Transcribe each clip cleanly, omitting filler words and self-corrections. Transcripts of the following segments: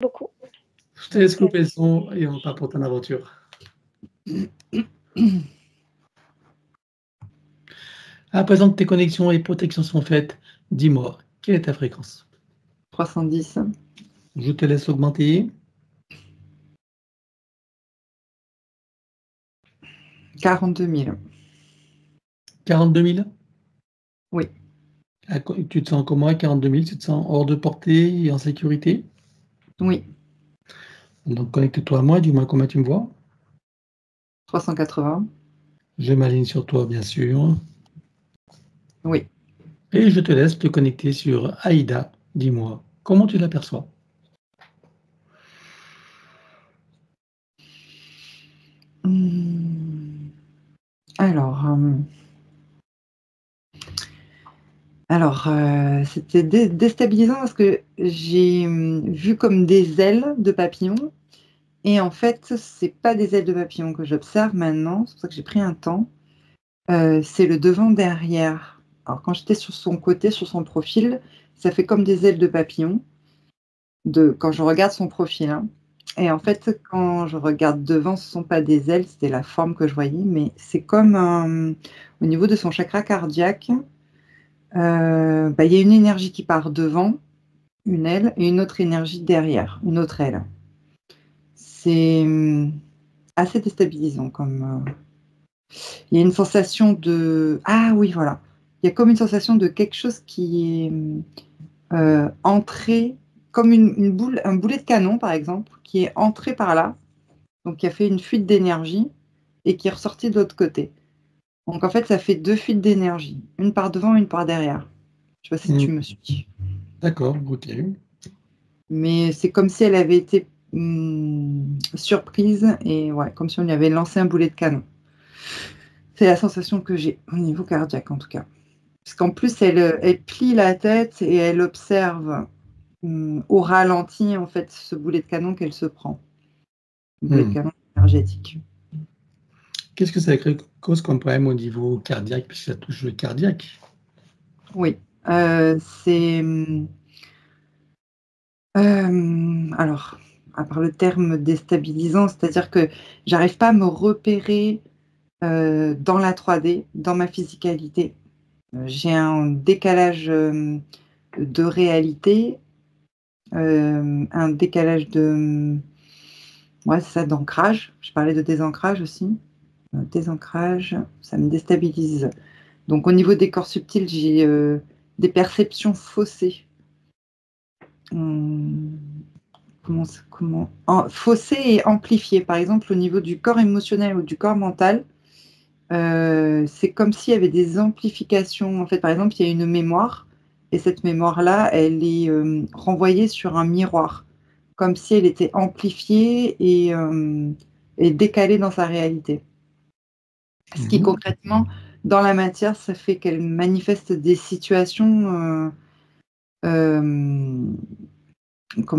Beaucoup. Je te laisse couper le son et on part pour ton aventure. À présent que tes connexions et protections sont faites, dis-moi, quelle est ta fréquence? 310. Je te laisse augmenter. 42 000. 42 000? Oui. Tu te sens comment à 42 000? Tu te sens hors de portée et en sécurité? Oui. Donc connecte-toi à moi, dis-moi comment tu me vois. 380. Je m'aligne sur toi, bien sûr. Oui. Et je te laisse te connecter sur Aïda. Dis-moi, comment tu l'aperçois? Alors, c'était déstabilisant parce que j'ai vu comme des ailes de papillon. Et en fait, c'est pas des ailes de papillon que j'observe maintenant. C'est pour ça que j'ai pris un temps. C'est le devant-derrière. Alors, quand j'étais sur son côté, sur son profil, ça fait comme des ailes de papillon quand je regarde son profil, hein. Et en fait, quand je regarde devant, ce ne sont pas des ailes, c'était la forme que je voyais, mais c'est comme au niveau de son chakra cardiaque, il y a une énergie qui part devant, une aile, et une autre énergie derrière, une autre aile. C'est assez déstabilisant comme... Il y a une sensation de... Ah oui, voilà. Il y a comme une sensation de quelque chose qui est entré, comme un boulet de canon, par exemple, qui est entré par là, donc qui a fait une fuite d'énergie et qui est ressorti de l'autre côté. Donc en fait, ça fait deux fuites d'énergie, une par devant, une par derrière. Je ne sais pas si tu me suis. D'accord, ok. Mais c'est comme si elle avait été surprise et ouais, comme si on lui avait lancé un boulet de canon. C'est la sensation que j'ai au niveau cardiaque en tout cas. Parce qu'en plus, elle plie la tête et elle observe au ralenti en fait ce boulet de canon qu'elle se prend. Le boulet de canon énergétique. Qu'est-ce que ça cause comme problème au niveau cardiaque, puisque ça touche le cardiaque? Oui, c'est... alors, à part le terme déstabilisant, c'est-à-dire que j'arrive pas à me repérer dans la 3D, dans ma physicalité. J'ai un décalage de réalité, un décalage de... ouais, c'est ça, d'ancrage. Je parlais de désancrage aussi. Désancrage, ça me déstabilise. Donc au niveau des corps subtils, j'ai des perceptions faussées. Faussées et amplifiées. Par exemple, au niveau du corps émotionnel ou du corps mental, c'est comme s'il y avait des amplifications. En fait, par exemple, il y a une mémoire, et cette mémoire-là, elle est renvoyée sur un miroir, comme si elle était amplifiée et décalée dans sa réalité. Ce qui concrètement, dans la matière, ça fait qu'elle manifeste des situations, comment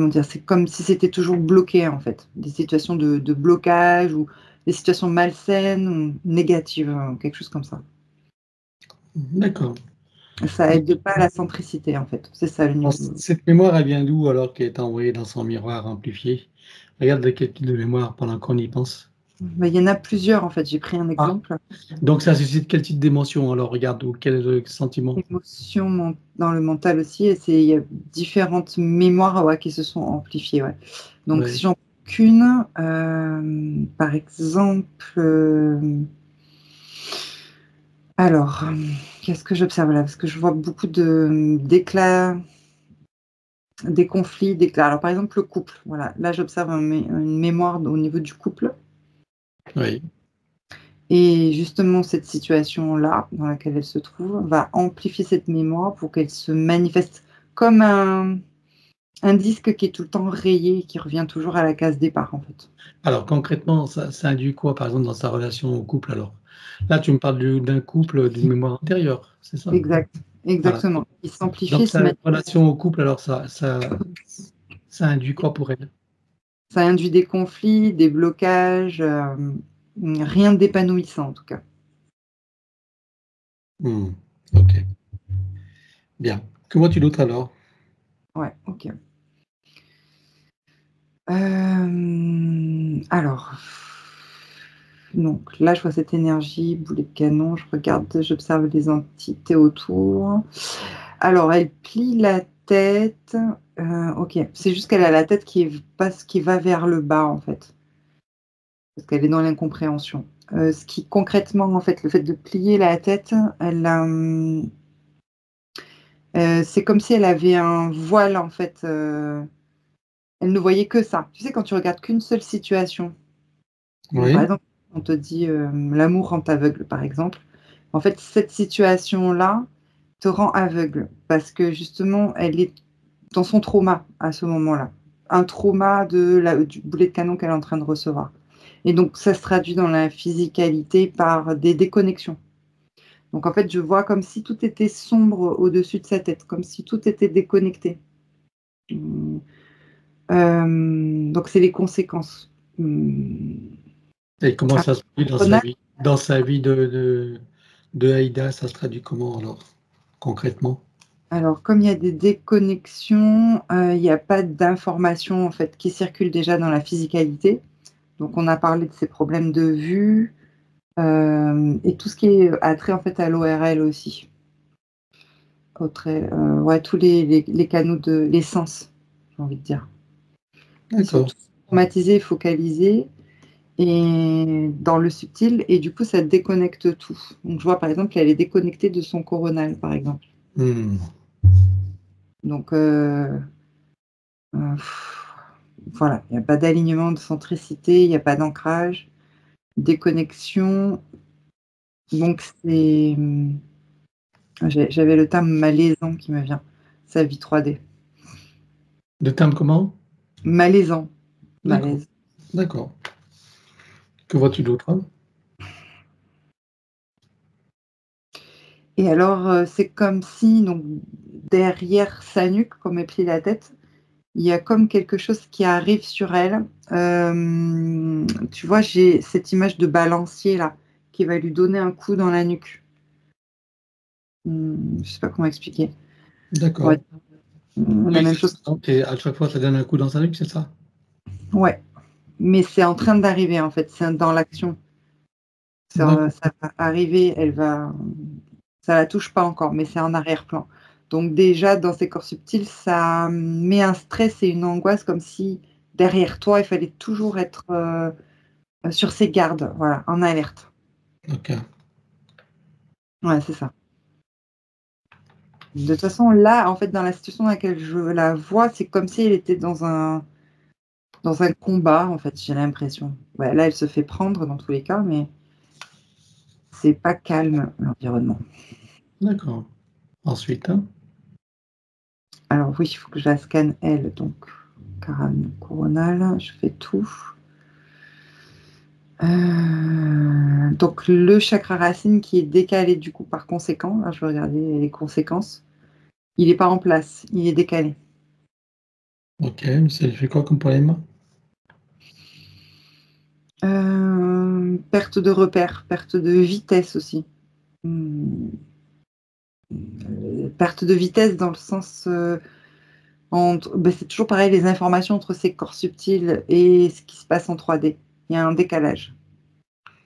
dire, c'est comme si c'était toujours bloqué en fait, des situations de blocage ou des situations malsaines ou négatives, quelque chose comme ça. D'accord. Ça aide pas à la centricité en fait, c'est ça le niveau. Cette mémoire, elle vient d'où alors qu'elle est envoyée dans son miroir amplifié? Regarde de quel type de mémoire pendant qu'on y pense. Il y en a plusieurs en fait, j'ai pris un exemple. Donc ça suscite quel type d'émotion? Alors regarde, ou quel sentiment? Émotion dans le mental aussi, et il y a différentes mémoires qui se sont amplifiées. Ouais. Donc si j'en prends qu'une, par exemple, alors, qu'est-ce que j'observe là? Parce que je vois beaucoup d'éclats, des conflits, d'éclats. Alors par exemple le couple, voilà. Là j'observe une mémoire au niveau du couple. Oui. Et justement, cette situation-là, dans laquelle elle se trouve, va amplifier cette mémoire pour qu'elle se manifeste comme un disque qui est tout le temps rayé et qui revient toujours à la case départ, en fait. Alors concrètement, ça induit quoi, par exemple, dans sa relation au couple alors? Là, tu me parles d'un couple, d'une mémoire antérieure, c'est ça? Exactement. Voilà. Il s'amplifie, Donc il se sa manifeste. relation au couple, alors ça induit quoi pour elle? Ça induit des conflits, des blocages, rien d'épanouissant en tout cas. Ok. Bien. Que vois-tu d'autre alors? Ouais, ok. Alors, donc là, je vois cette énergie, boulet de canon, je regarde, j'observe les entités autour. Alors, elle plie la tête. Ok, c'est juste qu'elle a la tête qui va vers le bas, en fait, parce qu'elle est dans l'incompréhension. Ce qui, concrètement, en fait, le fait de plier la tête, c'est comme si elle avait un voile, en fait. Elle ne voyait que ça. Tu sais, quand tu regardes qu'une seule situation, par Oui, exemple, on te dit l'amour rend aveugle, par exemple. En fait, cette situation-là te rend aveugle parce que justement, elle est dans son trauma à ce moment-là. Un trauma du boulet de canon qu'elle est en train de recevoir. Et donc, ça se traduit dans la physicalité par des déconnexions. Donc, en fait, je vois comme si tout était sombre au-dessus de sa tête, comme si tout était déconnecté. Donc, c'est les conséquences. et comment Après, ça se traduit dans sa vie de Aïda, ça se traduit comment alors, concrètement? alors, comme il y a des déconnexions, il n'y a pas d'informations en fait qui circulent déjà dans la physicalité. Donc, on a parlé de ces problèmes de vue et tout ce qui est attrait en fait à l'ORL aussi. Ouais, tous les canaux les sens, j'ai envie de dire. Ils sont D'accord. tous traumatisés et focalisés et dans le subtil et du coup, ça déconnecte tout. Donc, je vois par exemple qu'elle est déconnectée de son coronal, par exemple. Hmm. Donc, voilà, il n'y a pas d'alignement de centricité, il n'y a pas d'ancrage, déconnexion. Donc j'avais le terme malaisant qui me vient, sa vie 3D. De termes comment? Malaisant, D'accord. malaise. D'accord. Que vois-tu d'autre? Et alors, c'est comme si, donc, derrière sa nuque, comme elle plie la tête, il y a comme quelque chose qui arrive sur elle. Tu vois, j'ai cette image de balancier là, qui va lui donner un coup dans la nuque. Je sais pas comment expliquer. Ouais, D'accord. la Oui, même c'est ça. chose. Donc, et à chaque fois, ça donne un coup dans sa nuque, c'est ça? Ouais, mais c'est en train d'arriver en fait, c'est dans l'action. D'accord. Ça va arriver, ça la touche pas encore, mais c'est en arrière-plan. Donc déjà, dans ces corps subtils, ça met un stress et une angoisse comme si derrière toi, il fallait toujours être sur ses gardes, voilà, en alerte. Ok. Ouais, c'est ça. De toute façon, là, en fait, dans la situation dans laquelle je la vois, c'est comme si elle était dans un combat, en fait, j'ai l'impression. Ouais, là, elle se fait prendre dans tous les cas, mais c'est pas calme l'environnement. D'accord. Ensuite, hein? Alors oui, il faut que je la scanne elle, donc crâne coronal, je fais tout. Donc le chakra racine qui est décalé du coup par conséquent, là je vais regarder les conséquences. Il n'est pas en place, il est décalé. Ok. Ça fait quoi comme problème? Perte de repère, perte de vitesse aussi. Perte de vitesse dans le sens c'est toujours pareil, les informations entre ces corps subtils et ce qui se passe en 3D. Il y a un décalage.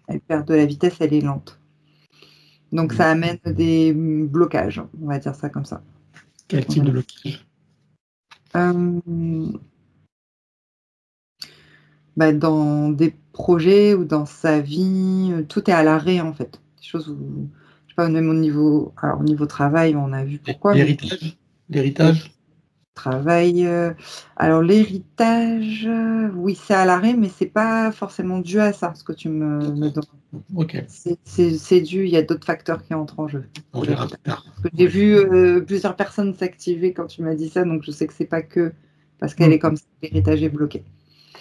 Elle perd de la vitesse, elle est lente. Donc ça amène des blocages, on va dire ça comme ça. Quel type de blocage? Euh, Dans des projets ou dans sa vie, tout est à l'arrêt en fait. Des choses où, je sais pas, même au niveau travail, on a vu pourquoi, mais L'héritage? L'héritage? travail. Alors l'héritage, oui, c'est à l'arrêt, mais c'est pas forcément dû à ça, ce que tu me D'accord. demandes. Ok. C'est dû, il y a d'autres facteurs qui entrent en jeu On pour verra l'héritage. plus tard. Parce que j'ai Ouais. vu plusieurs personnes s'activer quand tu m'as dit ça, donc je sais que c'est pas que parce qu'elle Hmm. est comme ça, que l'héritage est bloqué.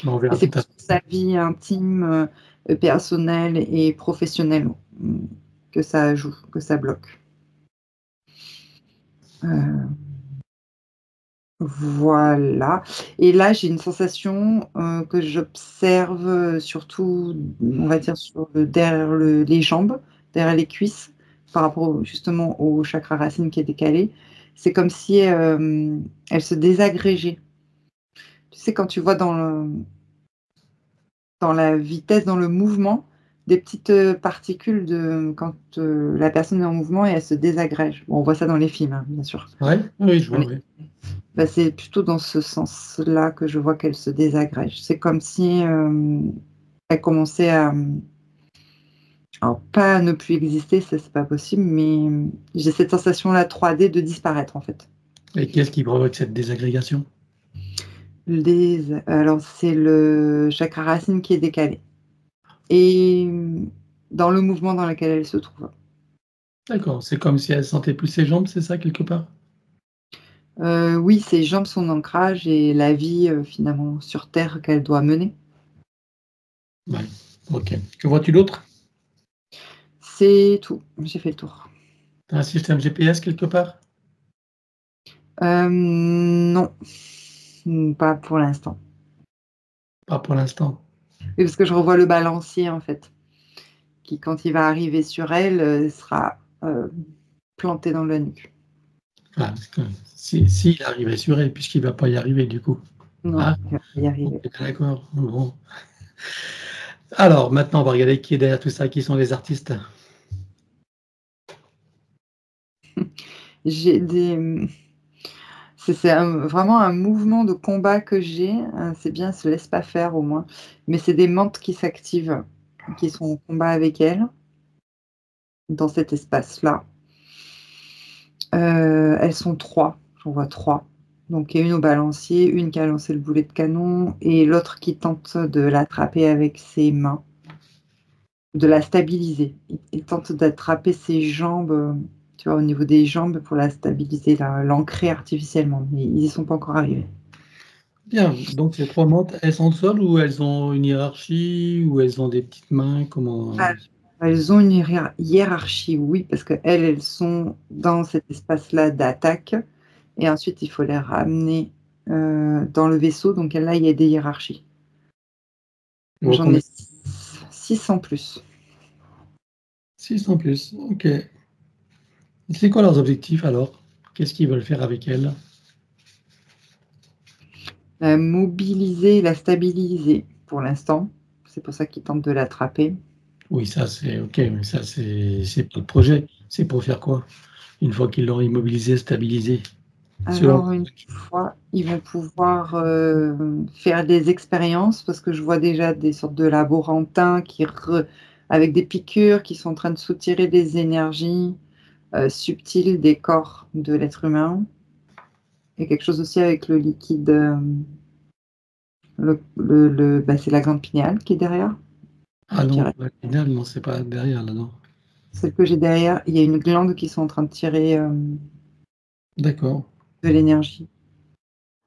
On Et verra c'est plus plus tard. pour sa vie intime, personnelle et professionnelle que ça joue, que ça bloque. Euh, Voilà. Et là, j'ai une sensation que j'observe surtout, on va dire, derrière les jambes, derrière les cuisses, par rapport justement au chakra racine qui est décalé. C'est comme si elle se désagrégeait. Tu sais, quand tu vois dans la vitesse, dans le mouvement, des petites particules quand la personne est en mouvement et elle se désagrège. Bon, on voit ça dans les films, hein, bien sûr. Ouais, oui, je vois, Mais oui. bah, c'est plutôt dans ce sens-là que je vois qu'elle se désagrège. C'est comme si elle commençait alors pas à ne plus exister, ça c'est pas possible, mais j'ai cette sensation-là 3D de disparaître en fait. Et qu'est-ce qui provoque cette désagrégation? Alors c'est le chakra racine qui est décalé et dans le mouvement dans lequel elle se trouve. D'accord, c'est comme si elle sentait plus ses jambes, c'est ça, quelque part? Oui, ses jambes, son ancrage et la vie, finalement sur terre qu'elle doit mener. Ouais, OK. Que vois-tu d'autre? C'est tout, j'ai fait le tour. Tu as un système GPS quelque part? Non, pas pour l'instant. Pas pour l'instant. Oui, parce que je revois le balancier en fait, qui quand il va arriver sur elle, sera, planté dans la nuque. Enfin, s'il arrivait sur elle, puisqu'il va pas y arriver du coup. Non, Ah, il va pas y OK, arriver. d'accord. Bon. Alors maintenant, on va regarder qui est derrière tout ça, qui sont les artistes. J'ai c'est vraiment un mouvement de combat que j'ai, c'est bien, elle se laisse pas faire au moins, mais c'est des mantes qui s'activent, qui sont en combat avec elle, dans cet espace-là. Elles sont 3, j'en vois 3. Donc il y a une au balancier, une qui a lancé le boulet de canon et l'autre qui tente de l'attraper avec ses mains, de la stabiliser. Il tente d'attraper ses jambes, tu vois, au niveau des jambes pour la stabiliser, l'ancrer artificiellement, mais ils y sont pas encore arrivés. Bien, donc ces 3 mantes, elles sont seules ou elles ont une hiérarchie ou elles ont des petites mains? Comment? Ah, elles ont une hiérarchie, oui, parce qu'elles sont dans cet espace-là d'attaque et ensuite il faut les ramener, dans le vaisseau, donc là, il y a des hiérarchies. Oh, J'en ai combien? 6 en plus. 6 en plus, OK. C'est quoi leurs objectifs alors? Qu'est-ce qu'ils veulent faire avec elles? La mobiliser, la stabiliser pour l'instant. C'est pour ça qu'ils tentent de l'attraper. Oui, ça c'est OK, mais ça c'est pas le projet. C'est pour faire quoi? Une fois qu'ils l'ont immobilisé, stabilisé? Selon Alors une fois, ils vont pouvoir, faire des expériences parce que je vois déjà des sortes de laborantins avec des piqûres qui sont en train de soutirer des énergies, subtiles des corps de l'être humain. Il y a quelque chose aussi avec le liquide, c'est la glande pinéale qui est derrière, ah je non, dirais. la finale, non, c'est pas derrière là, non. Celle que j'ai derrière, il y a une glande qui sont en train de tirer, D'accord, de l'énergie.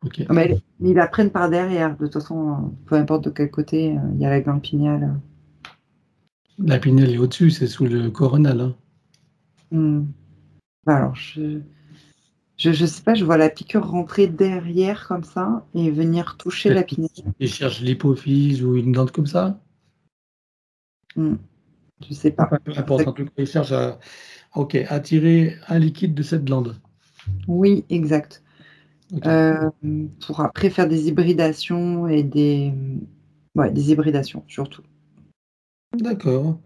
OK. Ah mais ils la prennent par derrière, de toute façon, peu importe de quel côté, il y a la glande pinéale. La pinelle est au-dessus, c'est sous le coronal, hein. Mmh. Bah, alors je sais pas, je vois la piqûre rentrer derrière comme ça et venir toucher la Peut-être pinède. qu'ils cherchent l'hypophyse ou une glande comme ça? Mmh, je sais pas. Enfin, peu importe, en tout cas, ils cherchent à OK, attirer un liquide de cette glande. Oui, exact. OK, Pour après faire des hybridations et ouais, des hybridations surtout. d'accord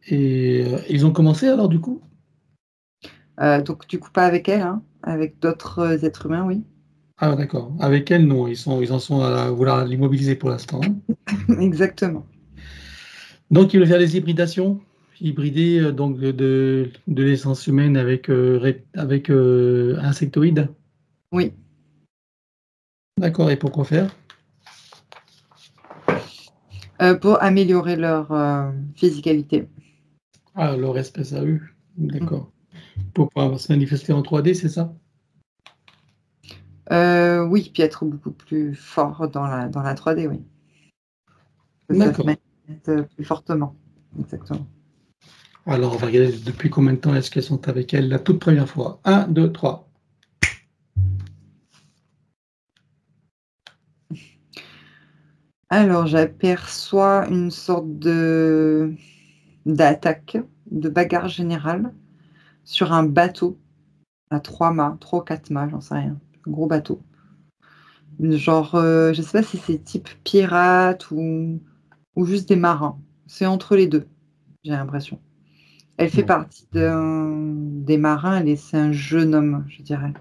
et ils ont commencé alors du coup? Donc du coup pas avec elle, hein, avec d'autres, êtres humains, oui. Ah d'accord, avec elle non, ils en sont à vouloir l'immobiliser pour l'instant. Exactement. Donc ils veulent faire des hybridations? Hybrider, donc de l'essence humaine avec, insectoïdes? Oui. D'accord et pourquoi faire? Pour améliorer leur, physicalité. Ah, leur espèce à eux, Mmh. d'accord. Pour pouvoir se manifester en 3D, c'est ça? Oui, puis être beaucoup plus fort dans la 3D, oui. Que ça se D'accord. manifeste, plus fortement. Exactement. Alors on va regarder depuis combien de temps est-ce qu'elles sont avec elle la toute première fois. 1, 2, 3. Alors j'aperçois une sorte d'attaque, de bagarre générale sur un bateau à 3 mâts, 3 ou 4 mâts, j'en sais rien. Un gros bateau. Genre, je sais pas si c'est type pirate ou juste des marins. C'est entre les deux, j'ai l'impression. Elle fait Bon, partie des marins, c'est un jeune homme, je dirais.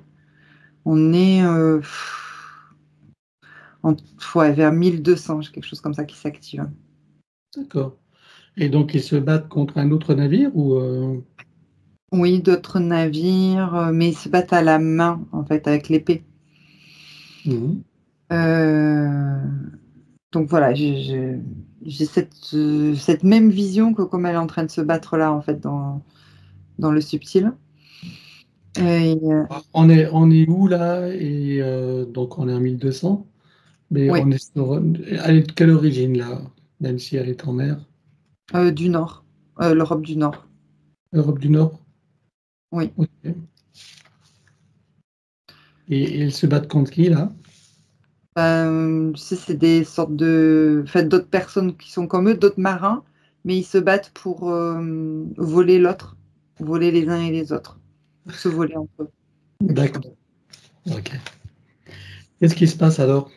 On est ouais, vers 1200, quelque chose comme ça qui s'active. d'accord. Et donc, ils se battent contre un autre navire ou Oui, d'autres navires, mais ils se battent à la main, en fait, avec l'épée. mhm. Euh, donc voilà, j'ai cette même vision que comme elle est en train de se battre là, en fait, dans le subtil. Et, On est où là? Et donc, on est en 1200, mais oui, on est sur. Elle est de quelle origine là? Même si elle est en mer? du Nord, l'Europe du Nord. Europe du Nord? Oui. Ok. Et ils se battent contre qui là? Tu sais, c'est des sortes de, en fait, d'autres personnes qui sont comme eux, d'autres marins, mais ils se battent pour voler l'autre, voler les uns et les autres, se voler entre eux, quelque chose comme ça. D'accord. Ok. Qu'est-ce qui se passe alors?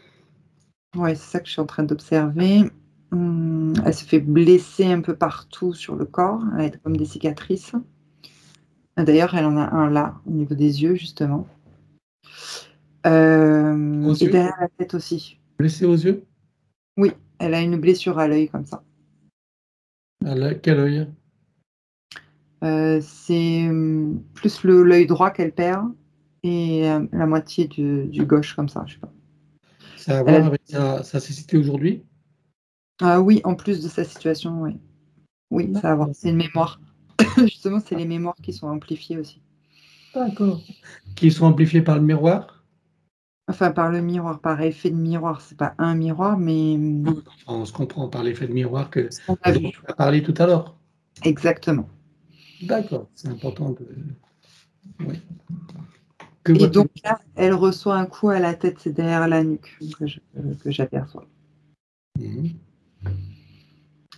Ouais, c'est ça que je suis en train d'observer. Elle se fait blesser un peu partout sur le corps, elle a comme des cicatrices. D'ailleurs, elle en a un là, au niveau des yeux, justement. Aux Et yeux? derrière la tête aussi. Blessé aux yeux? Oui, elle a une blessure à l'œil comme ça. Quel œil? C'est plus l'œil droit qu'elle perd et la moitié du gauche comme ça, je sais pas. Ça a à Elle voir a- avec sa cécité aujourd'hui? Ah oui, en plus de sa situation, oui. Oui, ça va voir. D'accord. C'est une mémoire. Justement, c'est les mémoires qui sont amplifiées aussi. D'accord. Qui sont amplifiés par le miroir? Enfin, par le miroir, par effet de miroir. C'est pas un miroir, mais Oui, enfin, on se comprend par l'effet de miroir ce qu'on a dont vu. tu as parlé tout à l'heure. Exactement. D'accord, c'est important de. Oui. Que Et vois-tu? donc là, elle reçoit un coup à la tête, c'est derrière la nuque que j'aperçois. Mhm.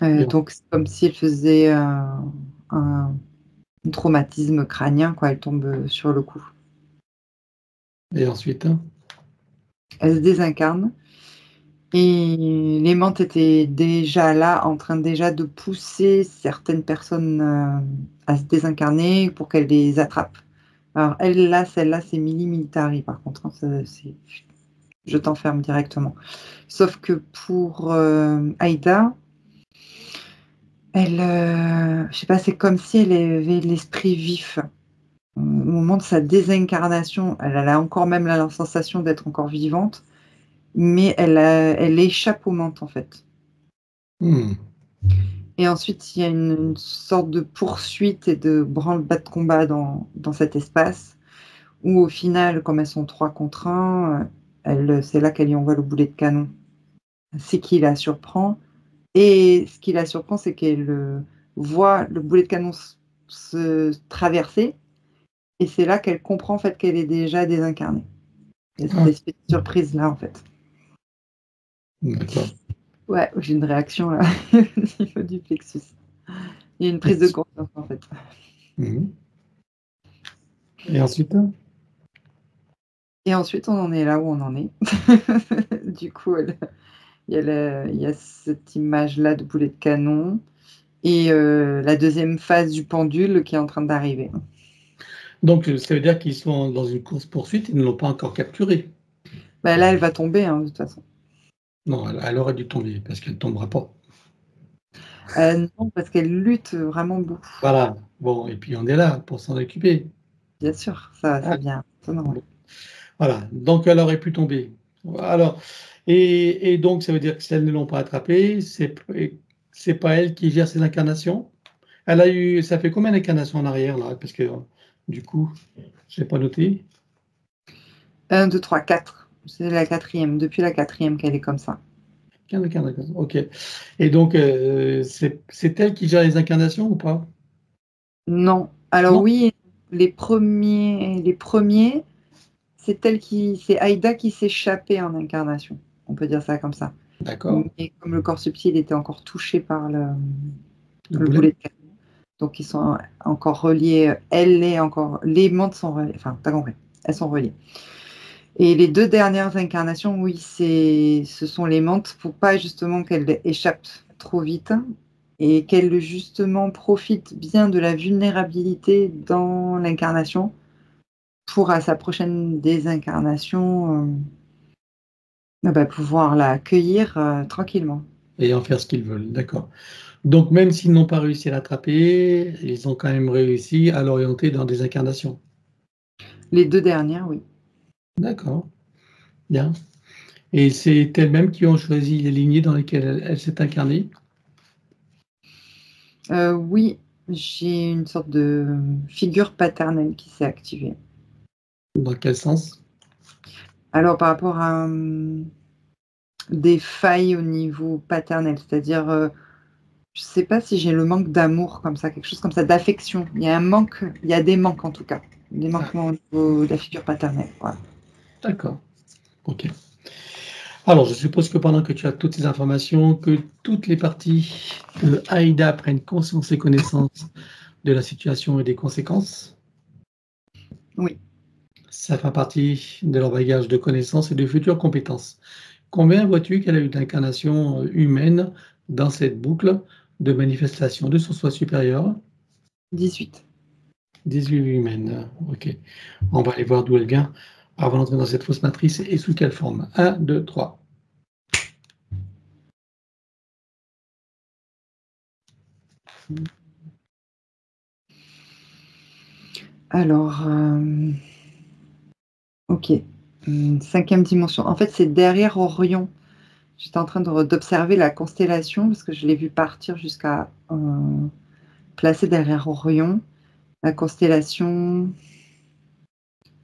Et, Donc, c'est comme si elle faisait un traumatisme crânien, quoi. Elle tombe sur le coup. et ensuite, hein? Elle se désincarne et l'aimante était déjà là, en train déjà de pousser certaines personnes à se désincarner pour qu'elle les attrape. Alors elle, là, celle-là, c'est Mili Militari, par contre, hein, je t'enferme directement. Sauf que pour Aïda, je sais pas, c'est comme si elle avait l'esprit vif. Au moment de sa désincarnation, elle a encore même la sensation d'être encore vivante, mais elle échappe aux mantes, en fait. Hmm. Et ensuite, il y a une sorte de poursuite et de branle-bas de combat dans cet espace, où au final, comme elles sont 3 contre 1, c'est là qu'elle lui envoie le boulet de canon. C'est qui la surprend. Et ce qui la surprend, c'est qu'elle voit le boulet de canon se traverser, et c'est là qu'elle comprend en fait qu'elle est déjà désincarnée. Il y a cette Ah, espèce de surprise-là, en fait. d'accord. Ouais, j'ai une réaction là, au niveau du plexus. Il y a une prise de conscience, en fait. Mhm. Et ensuite, hein? Et ensuite, on en est là où on en est. Du coup, il y a cette image-là de boulet de canon et la deuxième phase du pendule qui est en train d'arriver. Donc, ça veut dire qu'ils sont dans une course-poursuite, ils ne l'ont pas encore capturée. Bah, là, elle va tomber, hein, de toute façon. Non, elle aurait dû tomber, parce qu'elle ne tombera pas. Non, parce qu'elle lutte vraiment beaucoup. Voilà. Bon, et puis on est là pour s'en occuper. Bien sûr, ça Hein? vient étonnant, ouais. Bon, voilà. Donc, elle aurait pu tomber. Alors, et donc, ça veut dire que si elles ne l'ont pas attrapée, c'est pas elle qui gère ses incarnations? Elle a eu, ça fait combien d'incarnations en arrière, là? Parce que, du coup, je l'ai pas noté. 1, 2, 3, 4. C'est la quatrième, depuis la quatrième qu'elle est comme ça. 15 incarnations, OK. Et donc, c'est elle qui gère les incarnations ou pas? Non. Alors Non? oui, les premiers, c'est Aïda qui s'échappait en incarnation. On peut dire ça comme ça. D'accord. Mais comme le corps subtil était encore touché par Le le boulet? boulet de canon, donc ils sont encore reliés. Les mantes sont reliées. Enfin, t'as compris. Elles sont reliées. Et les 2 dernières incarnations, oui, ce sont les mantes pour pas justement qu'elles échappent trop vite et qu'elles justement profitent bien de la vulnérabilité dans l'incarnation pour à sa prochaine désincarnation pouvoir la accueillir tranquillement. Et en faire ce qu'ils veulent, d'accord. Donc, même s'ils n'ont pas réussi à l'attraper, ils ont quand même réussi à l'orienter dans des incarnations. Les 2 dernières, oui. D'accord, bien. Et c'est elles-mêmes qui ont choisi les lignées dans lesquelles elle s'est incarnée? Oui, j'ai une sorte de figure paternelle qui s'est activée. Dans quel sens? Alors par rapport à, des failles au niveau paternel, c'est-à-dire, je sais pas si j'ai le manque d'amour comme ça, quelque chose comme ça, d'affection. Il y a un manque, il y a des manques en tout cas, des Ah, manquements au niveau de la figure paternelle, voilà. d'accord, OK. Alors, je suppose que pendant que tu as toutes ces informations, que toutes les parties de Aïda prennent conscience et connaissance de la situation et des conséquences. Oui, Ça fait partie de leur bagage de connaissances et de futures compétences. Combien vois-tu qu'elle a eu d'incarnations humaines dans cette boucle de manifestation de son soi supérieur? 18. 18 humaines, OK. On va aller voir d'où elle vient avant d'entrer dans cette fausse matrice et sous quelle forme. 1, 2, 3. Alors, OK, 5e dimension. En fait, c'est derrière Orion. J'étais en train d'observer la constellation parce que je l'ai vue partir jusqu'à, placer derrière Orion. La constellation,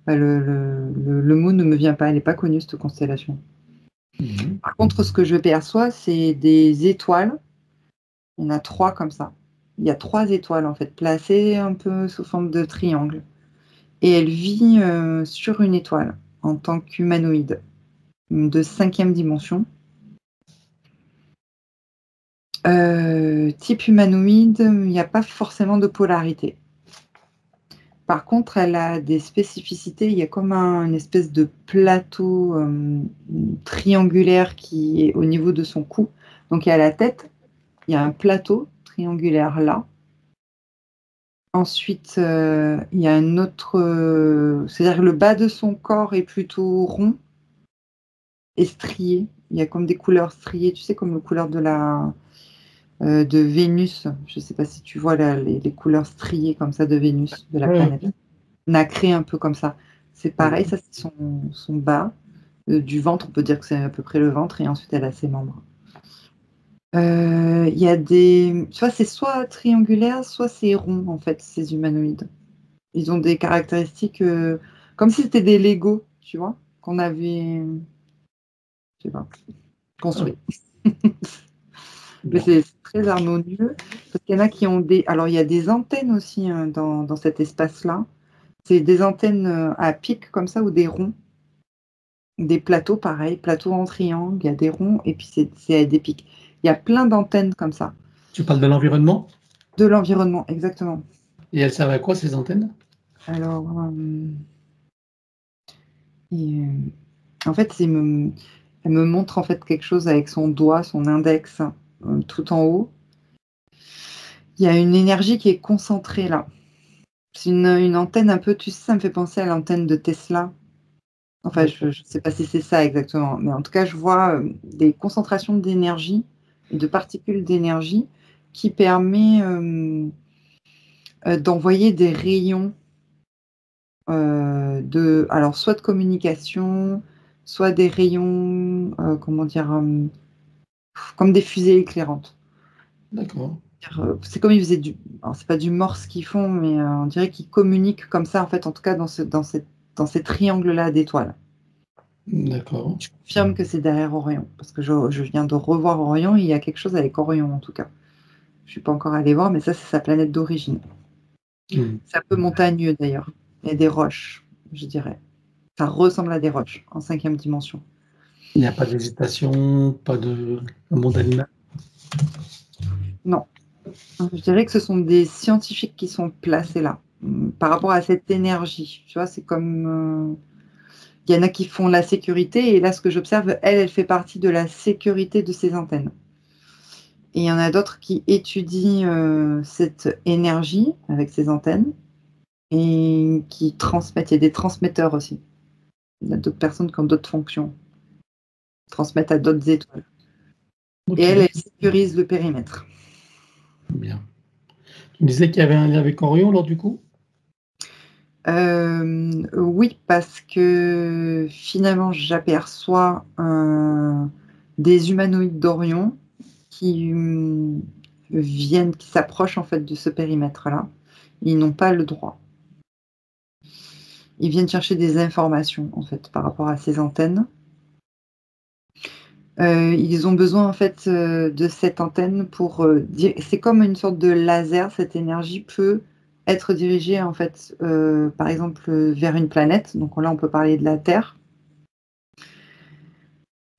le mot ne me vient pas, elle est pas connue cette constellation. Mmh. Par contre, ce que je perçois, c'est des étoiles. Il y en a 3 comme ça. Il y a 3 étoiles, en fait, placées un peu sous forme de triangle et elle vit, sur une étoile en tant qu'humanoïde, de 5e dimension. Type humanoïde, il n'y a pas forcément de polarité. Par contre, elle a des spécificités. Il y a comme une espèce de plateau, triangulaire qui est au niveau de son cou. Donc il y a la tête, il y a un plateau triangulaire là. Ensuite, il y a un autre, c'est-à-dire que le bas de son corps est plutôt rond et strié. Il y a comme des couleurs striées, tu sais, comme les couleurs de Vénus. Je ne sais pas si tu vois là les couleurs striées comme ça de Vénus, de la Ouais, planète. ouais. Nacré un peu comme ça. C'est pareil, Mmh. ça c'est son bas, du ventre, on peut dire que c'est à peu près le ventre et ensuite elle a ses membres. Il y a des tu vois, c'est soit triangulaire, soit c'est rond en fait, ces humanoïdes. Ils ont des caractéristiques, comme si c'était des Lego, tu vois? Qu'on avait, je sais pas, Ah oui, construits. Mais bien. c'est très harmonieux parce qu'il y en a qui ont des alors il y a des antennes aussi, hein, dans cet espace-là. C'est des antennes, à pic comme ça ou des ronds. Des plateaux pareil, plateaux en triangle, il y a des ronds et puis c'est à des pics. Il y a plein d'antennes comme ça. Tu parles de l'environnement? De l'environnement, exactement. Et elles servent à quoi ces antennes? Alors, et en fait, elle me montre en fait quelque chose avec son doigt, son index, tout en haut. Il y a une énergie qui est concentrée là. C'est une antenne un peu, tu sais, ça me fait penser à l'antenne de Tesla. Enfin, je D'accord. ne sais pas si c'est ça exactement, mais en tout cas, je vois, des concentrations d'énergie et de particules d'énergie qui permet, d'envoyer des rayons, alors soit de communication, soit des rayons, comment dire? Comme des fusées éclairantes. D'accord. C'est comme ils faisaient alors c'est pas du morse qu'ils font, mais, on dirait qu'ils communiquent comme ça, en fait, en tout cas dans ces triangles-là d'étoiles. D'accord. Je confirme que c'est derrière Orion, parce que je viens de revoir Orion et il y a quelque chose avec Orion, en tout cas. Je suis pas encore allée voir, mais ça, c'est sa planète d'origine. Mmh. C'est un peu montagneux, d'ailleurs. Il y a des roches, je dirais. Ça ressemble à des roches en 5e dimension. Il n'y a pas de végétation, pas de monde animal? Non, je dirais que ce sont des scientifiques qui sont placés là, par rapport à cette énergie. Tu vois, c'est comme, Il y en a qui font la sécurité, et là, ce que j'observe, elle fait partie de la sécurité de ces antennes. Et il y en a d'autres qui étudient cette énergie avec ces antennes et qui transmettent. Il y a des transmetteurs aussi. Il y a d'autres personnes qui ont d'autres fonctions, transmettent à d'autres étoiles. Ok, Et elle sécurise le périmètre. bien. Tu disais qu'il y avait un lien avec Orion, alors, du coup? Oui, parce que finalement, j'aperçois des humanoïdes d'Orion qui qui s'approchent en fait de ce périmètre-là. Ils n'ont pas le droit. Ils viennent chercher des informations en fait par rapport à ces antennes. Ils ont besoin en fait de cette antenne pour c'est comme une sorte de laser. Cette énergie peut être dirigée en fait, par exemple, vers une planète. Donc là, on peut parler de la Terre.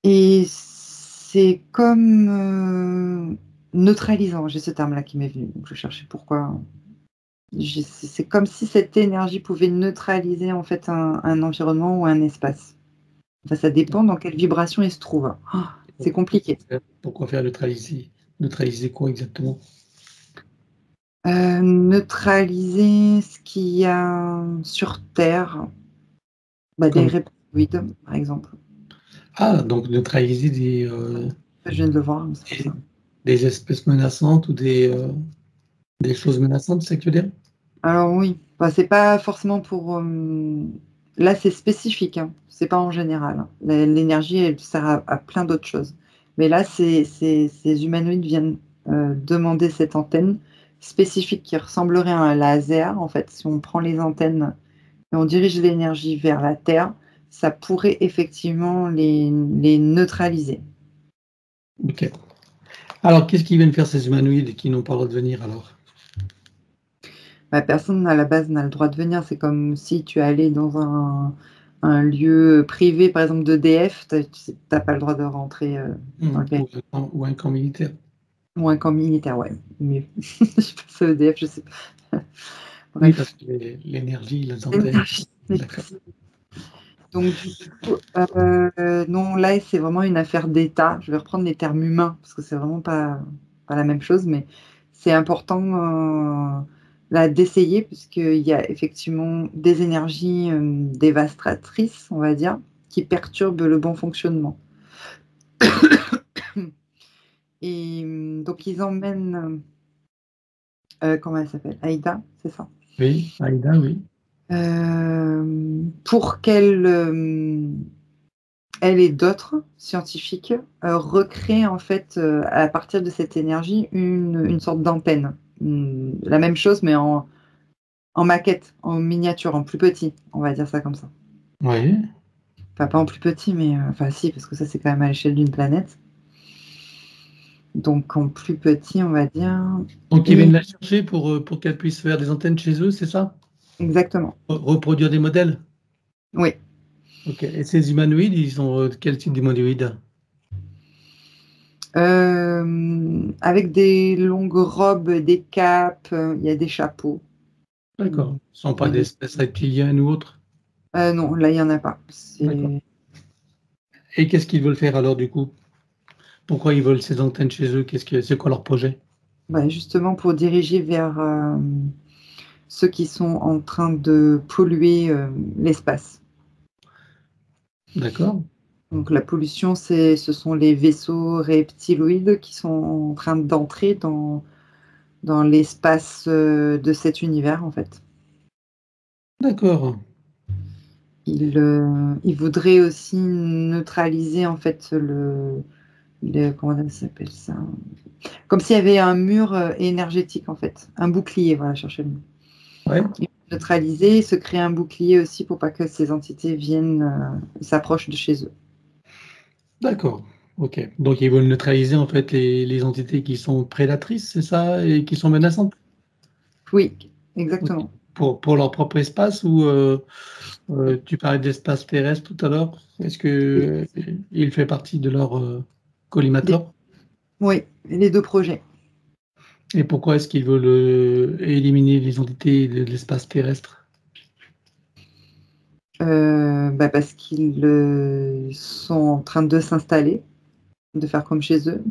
Et c'est comme neutralisant. J'ai ce terme-là qui m'est venu. Donc je cherchais pourquoi. C'est comme si cette énergie pouvait neutraliser en fait un environnement ou un espace. Enfin, ça dépend dans quelle vibration il se trouve. C'est compliqué. Pourquoi faire neutraliser? Neutraliser quoi exactement? Neutraliser ce qu'il y a sur Terre, des Comme... reptiloïdes, par exemple. Ah, donc neutraliser Je viens de le voir, c'est pour des, ça. des espèces menaçantes ou des choses menaçantes, c'est ça que tu veux dire? Alors oui, c'est pas forcément pour. Là, c'est spécifique, hein. C'est pas en général, hein. L'énergie, elle sert à plein d'autres choses. Mais là, ces humanoïdes viennent demander cette antenne spécifique qui ressemblerait à un laser. En fait, si on prend les antennes et on dirige l'énergie vers la Terre, ça pourrait effectivement les neutraliser. Ok. Alors, qu'est-ce qu'ils viennent faire ces humanoïdes qui n'ont pas le droit de venir alors? Personne à la base n'a le droit de venir. C'est comme si tu allais dans un lieu privé, par exemple d'EDF, tu n'as pas le droit de rentrer dans le pays. Ou un camp militaire. Ou un camp militaire, ouais, mieux. Je pense à EDF, je sais pas. Oui, parce Bref. que l'énergie, les antennes. L'énergie, D'accord. donc du coup, non, là, c'est vraiment une affaire d'État. Je vais reprendre les termes humains, parce que c'est vraiment pas la même chose, mais c'est important là d'essayer, puisqu'il y a effectivement des énergies dévastatrices, on va dire, qui perturbent le bon fonctionnement. Et donc ils emmènent, comment elle s'appelle? Aïda, c'est ça? Oui, Aïda, oui. Pour qu'elle elle et d'autres scientifiques recréent en fait à partir de cette énergie une sorte d'antenne. La même chose, mais en maquette, en miniature, en plus petit, on va dire ça comme ça. Oui. Enfin, pas en plus petit, mais enfin si, parce que ça c'est quand même à l'échelle d'une planète. Donc en plus petit, on va dire. Donc, ils Et viennent la chercher pour qu'elle puisse faire des antennes chez eux, c'est ça? exactement. Reproduire des modèles? Oui. Ok. Et ces humanoïdes, ils ont quel type d'humanoïdes? Avec des longues robes, des capes, il y a des chapeaux. D'accord. Ce ne sont pas Humanoïdes. d'espèces reptiliennes ou autres? Non, là il n'y en a pas. D'accord. Et qu'est-ce qu'ils veulent faire alors du coup? Pourquoi ils veulent ces antennes chez eux? C'est quoi leur projet? Justement pour diriger vers ceux qui sont en train de polluer l'espace. D'accord. Donc la pollution, ce sont les vaisseaux reptiloïdes qui sont en train d'entrer dans l'espace de cet univers, en fait. D'accord. Ils voudraient aussi neutraliser, en fait, comment ça s'appelle ça? Comme s'il y avait un mur énergétique, en fait. Un bouclier, voilà, cherchez le mot. Ouais. Neutraliser, se créer un bouclier aussi pour pas que ces entités viennent s'approchent de chez eux. D'accord. Ok. Donc ils veulent neutraliser en fait les entités qui sont prédatrices, c'est ça, et qui sont menaçantes? Oui, Ok. exactement. Pour leur propre espace ou tu parlais d'espace terrestre tout à l'heure. Est-ce que Oui, il fait partie de leur des- collimateur? oui, les deux projets. Et pourquoi est-ce qu'ils veulent éliminer les entités de l'espace terrestre? Parce qu'ils sont en train de s'installer, de faire comme chez eux.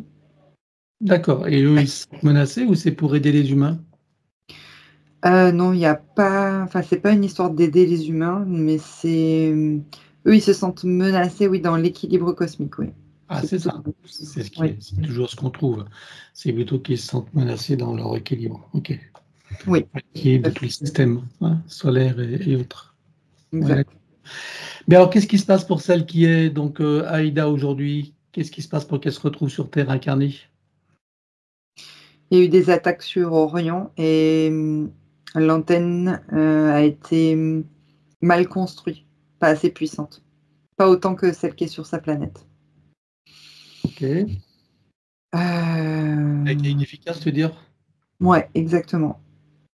D'accord. Et eux, ils se sentent menacés ou c'est pour aider les humains? Non, il y a pas, enfin, c'est pas une histoire d'aider les humains, mais eux, ils se sentent menacés, oui, dans l'équilibre cosmique, oui. Ah, C'est c'est plutôt ça. C'est ce qui oui, est, c'est toujours ce qu'on trouve. C'est plutôt qu'ils se sentent menacés dans leur équilibre. OK. oui, Qui est tout de à tout fait, le système, hein, solaire et autres. Ouais, exact. d'accord. Mais alors, qu'est-ce qui se passe pour celle qui est donc Aïda aujourd'hui? Qu'est-ce qui se passe pour qu'elle se retrouve sur Terre incarnée? Il y a eu des attaques sur Orion et l'antenne, a été, mal construite, pas assez puissante, pas autant que celle qui est sur sa planète. OK. Elle a été Heu, inefficace, tu veux dire? ouais, exactement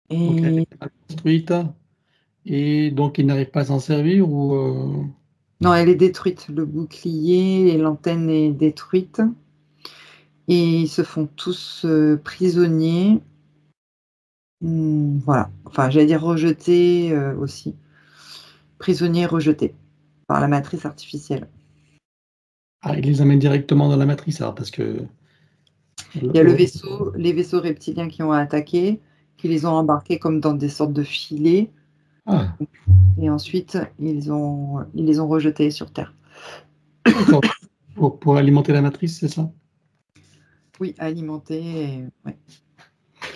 OK, elle et est mal construite et donc ils n'arrivent pas à s'en servir ou non, elle est détruite. Le bouclier et l'antenne est détruite et ils se font tous, prisonniers. Voilà, enfin, j'allais dire rejetés, aussi. Prisonniers rejetés par la matrice artificielle. ils les amènent directement dans la matrice alors parce que Il y a le les vaisseaux reptiliens qui ont attaqué, qui les ont embarqués comme dans des sortes de filets ah, et ensuite ils les ont rejetés sur terre. d'accord, pour alimenter la matrice, c'est ça? Oui, alimenter et ouais,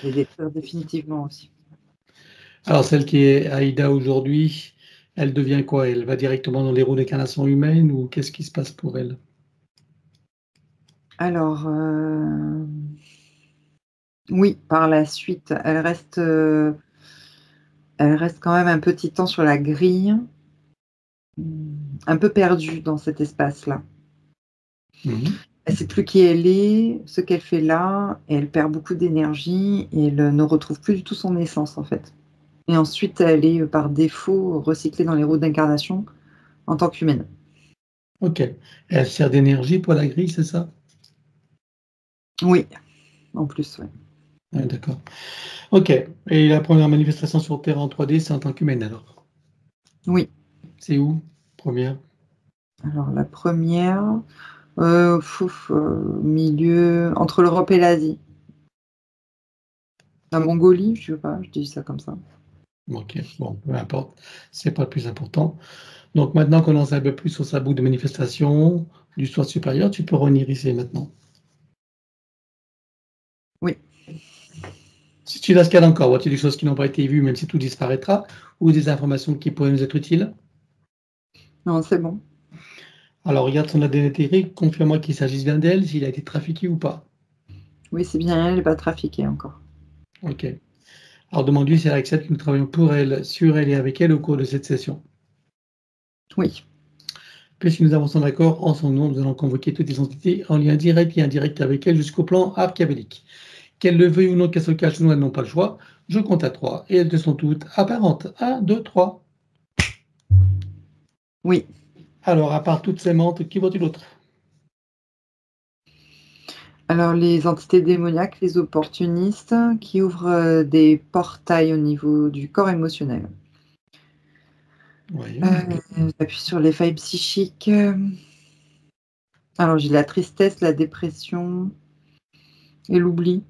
les détruire définitivement aussi. Alors celle qui est Aïda aujourd'hui, elle devient quoi? Elle va directement dans les roues d'incarnation humaine ou qu'est-ce qui se passe pour elle? Alors, oui, par la suite, elle reste quand même un petit temps sur la grille, un peu perdue dans cet espace-là. Mmh. Elle sait plus qui elle est, ce qu'elle fait là et elle perd beaucoup d'énergie et elle, ne retrouve plus du tout son essence, en fait et ensuite elle est, par défaut, recyclée dans les roues d'incarnation en tant qu'humaine. OK. Elle sert d'énergie pour la grille, c'est ça? Oui, en plus, ouais. Ouais, d'accord. OK et la première manifestation sur Terre en 3D, c'est en tant qu'humaine alors? Oui. C'est où? Première. Alors la 1re, milieu entre l'Europe et l'Asie. La Mongolie, je sais pas, je dis ça comme ça. OK, bon, peu importe, c'est pas le plus important. Donc maintenant qu'on en sait un peu plus sur sa boucle de manifestation du soi supérieur, tu peux revenir ici maintenant. Oui. Si tu la scannes encore, vois-tu des choses qui n'ont pas été vues, même si tout disparaîtra, ou des informations qui pourraient nous être utiles? Non, c'est bon. Alors regarde son ADN éthérique, confirme-moi qu'il s'agisse bien d'elle, s'il a été trafiqué ou pas. Oui, c'est bien elle est pas trafiquée encore. OK. Alors demande-lui si elle accepte que nous travaillons pour elle, sur elle et avec elle au cours de cette session. Oui. Puisque nous avançons d'accord, en son nom, nous allons convoquer toutes les entités en lien direct et indirect avec elle jusqu'au plan archabélique. Qu'elles le veuillent ou non, qu'elles se cachent ou non, elles n'ont pas le choix. Je compte à 3 et elles te sont toutes apparentes. 1, 2, 3. Oui. Alors, à part toutes ces mentes, qui vois-tu d'autre? Alors les entités démoniaques, les opportunistes qui ouvrent, des portails au niveau du corps émotionnel. Oui, OK. J'appuie sur les failles psychiques, alors j'ai la tristesse, la dépression et l'oubli.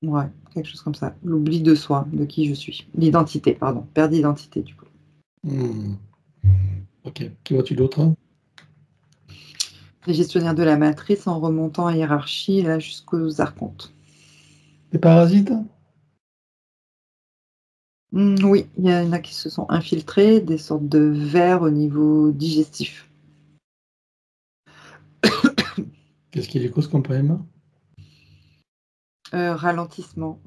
Ouais, quelque chose comme ça. L'oubli de soi, de qui je suis. L'identité, pardon, perte d'identité du coup. Mmh. OK. Qui vois-tu d'autre? Les gestionnaires de la matrice en remontant en hiérarchie, là, jusqu'aux archontes. Des parasites? Oui, il y en a qui se sont infiltrés, des sortes de vers au niveau digestif. Qu'est-ce qui les cause comme problème? Ralentissement,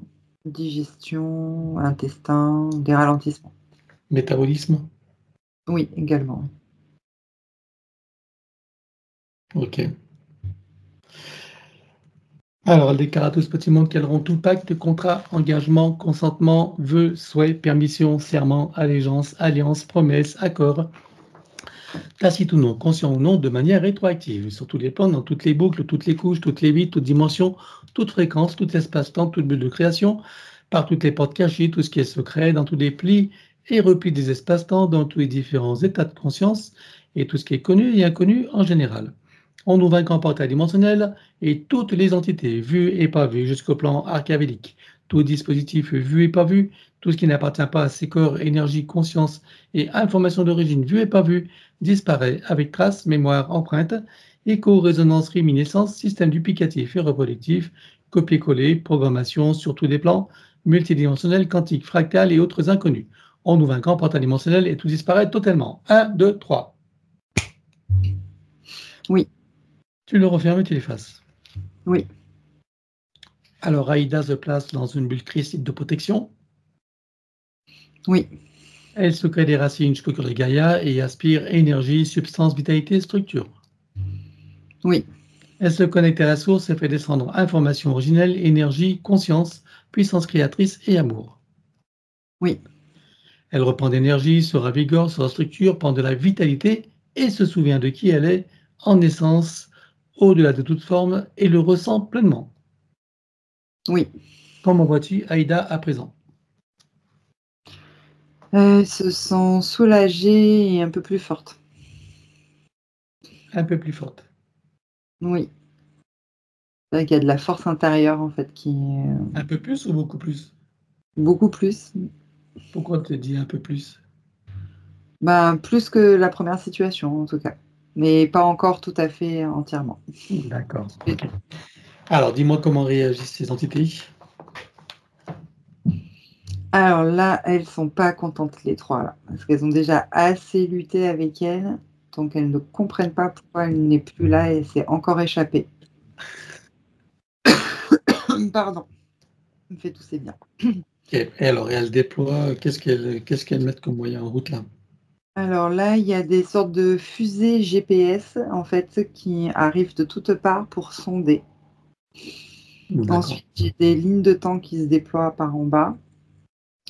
digestion, intestin, des ralentissements. Métabolisme? Oui, également, oui. OK. Alors, elle déclare à tout ce petit monde qu'elles auront tout pacte, contrat, engagement, consentement, vœu, souhait, permission, serment, allégeance, alliance, promesse, accord, tacite ou non, conscient ou non, de manière rétroactive, sur tous les plans, dans toutes les boucles, toutes les couches, toutes les vides, toutes dimensions, toutes fréquences, tout espace-temps, toute bulle de création, par toutes les portes cachées, tout ce qui est secret, dans tous les plis et replie des espaces-temps dans tous les différents états de conscience et tout ce qui est connu et inconnu en général. On nous vaincre en portail dimensionnel et toutes les entités vues et pas vues jusqu'au plan archavélique, tout dispositif vu et pas vu, tout ce qui n'appartient pas à ces corps, énergie, conscience et information d'origine vue et pas vue disparaît avec traces, mémoire, empreinte, écho, résonance, réminiscence, système duplicatif et reproductif, copier-coller, programmation sur tous les plans, multidimensionnel, quantique, fractal et autres inconnus. On nous vaincre en portail dimensionnel et tout disparaît totalement. 1, 2, 3. Oui. Tu le refermes et tu l'effaces. Oui. Alors Aïda se place dans une bulle christique de protection. Oui. Elle se crée des racines jusqu'au cœur de Gaïa et aspire énergie, substance, vitalité, structure. Oui. Elle se connecte à la source et fait descendre information originelle, énergie, conscience, puissance créatrice et amour. Oui. Elle reprend d'énergie, se ravigore, se structure, prend de la vitalité et se souvient de qui elle est en essence, au-delà de toute forme, et le ressent pleinement. Oui. Comment vois-tu Aïda à présent? Elle se sent soulagée et un peu plus forte. Un peu plus forte. Oui. C'est vrai qu'il y a de la force intérieure, en fait, qui Un peu plus ou beaucoup plus? beaucoup plus. Pourquoi tu dis un peu plus? Ben, plus que la première situation, en tout cas, mais pas encore tout à fait entièrement. D'accord, ok. Alors, dis-moi comment réagissent ces entités? Alors là, elles sont pas contentes les 3 là, parce qu'elles ont déjà assez lutté avec elle, donc elles ne comprennent pas pourquoi elle n'est plus là et s'est encore échappée. Pardon, ça me fait tousser bien. Ok. Et alors, elles déploient, qu'est-ce qu'elles mettent comme moyen en route là? Alors là, il y a des sortes de fusées GPS, en fait, qui arrivent de toutes parts pour sonder. D'accord. Ensuite, j'ai des lignes de temps qui se déploient par en bas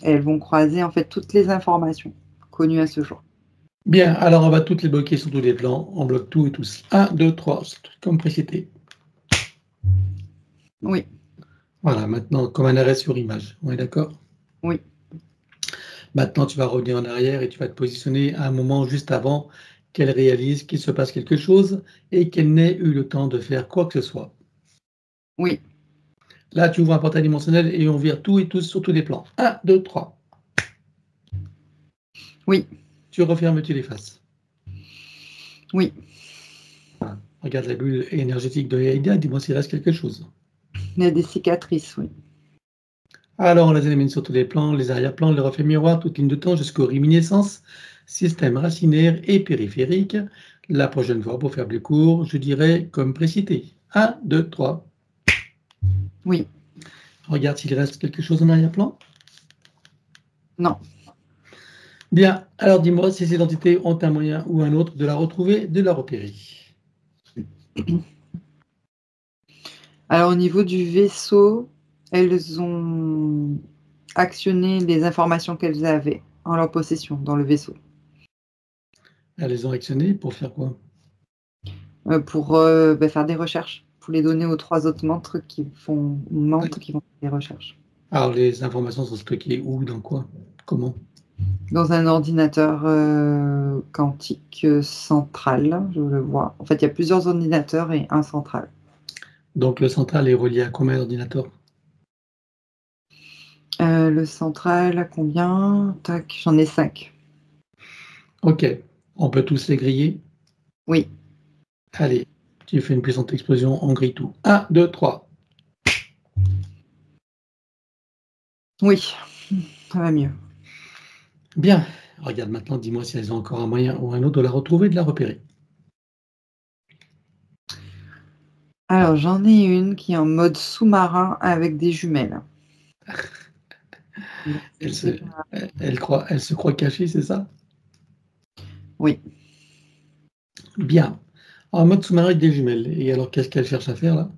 et elles vont croiser, en fait, toutes les informations connues à ce jour. Bien, alors on va toutes les bloquer sur tous les plans. On bloque tout et tous. 1, 2, 3, comme précité. Oui, Voilà, maintenant, comme un arrêt sur image. On est d'accord? oui, Maintenant, tu vas revenir en arrière et tu vas te positionner à un moment juste avant qu'elle réalise qu'il se passe quelque chose et qu'elle n'ait eu le temps de faire quoi que ce soit. oui, Là, tu ouvres un portail dimensionnel et on vire tout et tous sur tous les plans. 1, 2, 3. oui, Tu refermes, tu l'effaces. oui. Voilà. Regarde la bulle énergétique de Aïda, dis-moi s'il reste quelque chose. Il y a des cicatrices, oui. Alors, on les élimine sur tous les plans, les arrière-plans, les reflets miroirs, toute ligne de temps jusqu'aux réminiscences, système racinaire et périphérique. La prochaine fois, pour faire plus court, je dirais comme précité. 1, 2, 3. Oui, Regarde s'il reste quelque chose en arrière-plan. non. Bien, alors dis-moi si ces entités ont un moyen ou un autre de la retrouver, de la repérer. Alors au niveau du vaisseau, elles ont actionné les informations qu'elles avaient en leur possession dans le vaisseau, Elles les ont actionnées pour faire quoi? pour, faire des recherches, pour les donner aux 3 autres mantres qui vont faire des recherches. Alors, les informations sont stockées où, dans quoi, comment? Dans un ordinateur, quantique, central, je le vois. En fait, il y a plusieurs ordinateurs et un central. Donc, le central est relié à combien d'ordinateurs? Le central, à combien? Tac, j'en ai 5. Ok, on peut tous les griller. Oui, Allez, tu fais une puissante explosion, on grille tout. 1, 2, 3. oui, ça va mieux. Bien, regarde maintenant, dis-moi si elles ont encore un moyen ou un autre de la retrouver, de la repérer. Alors, j'en ai une qui est en mode sous-marin avec des jumelles. Donc Elle c'est se, elle se croit cachée, c'est ça? oui, Bien. En mode sous-marin avec des jumelles. Et alors, qu'est-ce qu'elle cherche à faire là?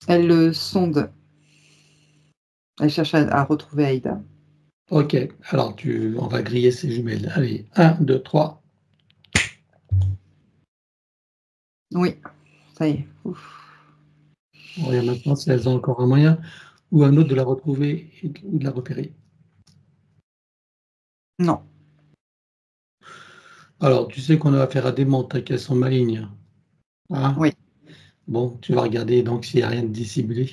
elle, sonde. Elle cherche à retrouver Aïda. Ok, alors on va griller ces jumelles. Allez, 1, 2, 3. Oui, ça y est. Ouf. On regarde maintenant si elles ont encore un moyen ou un autre de la retrouver ou de la repérer. Non. Alors, tu sais qu'on a affaire à des montres qu'elles sont malignes. Hein? Oui. Bon, tu vas regarder donc s'il n'y a rien de dissimulé.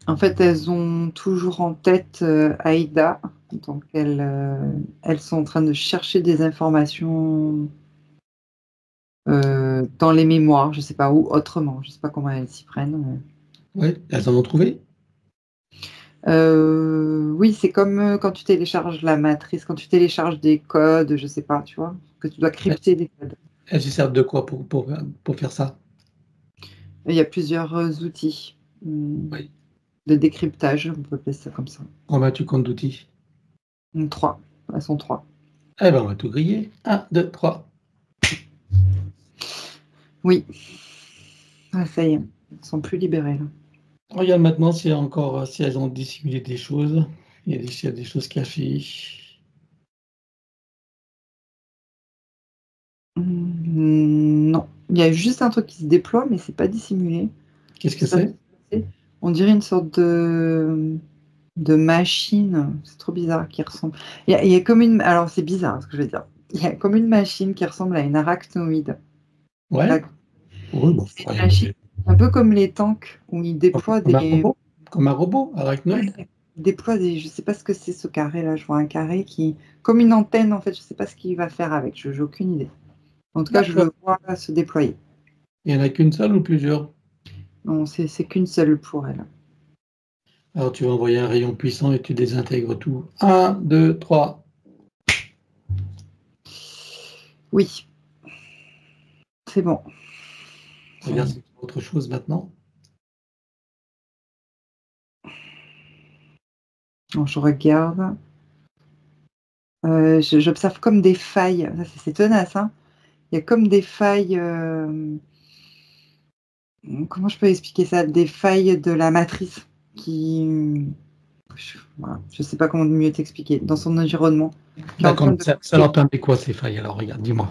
En fait, elles ont toujours en tête Aïda. Donc, elles sont en train de chercher des informations dans les mémoires, je sais pas, ou autrement. Je sais pas comment elles s'y prennent. Oui, elles en ont trouvé. Oui, c'est comme quand tu télécharges la matrice, quand tu télécharges des codes, je sais pas, tu vois, que tu dois Elles, crypter des codes. elles se servent de quoi pour faire ça? Il y a plusieurs outils Oui. de décryptage, on peut appeler ça comme ça. Combien tu comptes d'outils? 3, elles sont 3. Eh ben, on va tout griller. 1, 2, 3. Oui, ah, ça y est, elles sont plus libérées là. Regarde maintenant s'il y a encore, si elles ont dissimulé des choses. S'il y a des choses cachées. Non, il y a juste un truc qui se déploie, mais c'est pas dissimulé. Qu'est-ce Je que sais pas ce que c'est? c'est. On dirait une sorte de machine, c'est trop bizarre, qui ressemble. Il y a comme une. Alors c'est bizarre ce que je veux dire. Il y a comme une machine qui ressemble à une arachnoïde. Ouais? Oui, bon, C'est une rien machine de... un peu comme les tanks où ils déploient Comme un des. robot? Comme un robot, arachnoïde? Ouais, ils déploient des. Je sais pas ce que c'est ce carré là. Je vois un carré qui. Comme une antenne en fait. Je sais pas ce qu'il va faire avec. Je n'ai aucune idée. En tout cas, je D'accord. le vois se déployer. Il n'y en a qu'une seule ou plusieurs? Non, c'est qu'une seule pour elle. Alors tu vas envoyer un rayon puissant et tu désintègres tout. 1, 2, 3. Oui, c'est bon. Ça y Regarde est. si tu as autre chose maintenant. Non, je regarde. J'observe comme des failles. Ça, c'est tenace, hein. Il y a comme des failles. Comment je peux expliquer ça? Des failles de la matrice qui. Voilà, je sais pas comment mieux t'expliquer. Dans son environnement, qui est en D'accord, train mais de ça leur craquer. permet quoi ces failles? Alors regarde, dis-moi.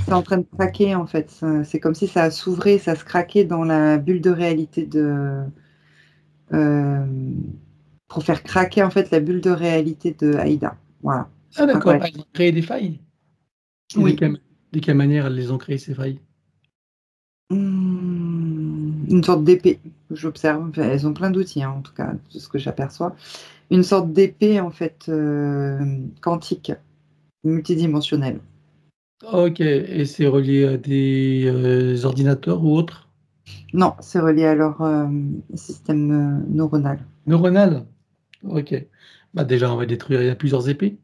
C'est en train de craquer en fait. C'est comme si ça s'ouvrait, ça se craquait dans la bulle de réalité de. euh, pour faire craquer en fait la bulle de réalité de Aïda. Voilà. Ah Enfin d'accord, bref. elles ont créé des failles. Et Oui. de quelle manière elles les ont créées ces failles? Une sorte d'épée, j'observe. Enfin, elles ont plein d'outils, hein, en tout cas, de ce que j'aperçois. Une sorte d'épée, en fait, quantique, multidimensionnelle. Ok, et c'est relié à des ordinateurs ou autres? Non, c'est relié à leur système neuronal. Neuronales? Ok. Bah déjà, on va détruire, il y a plusieurs épées.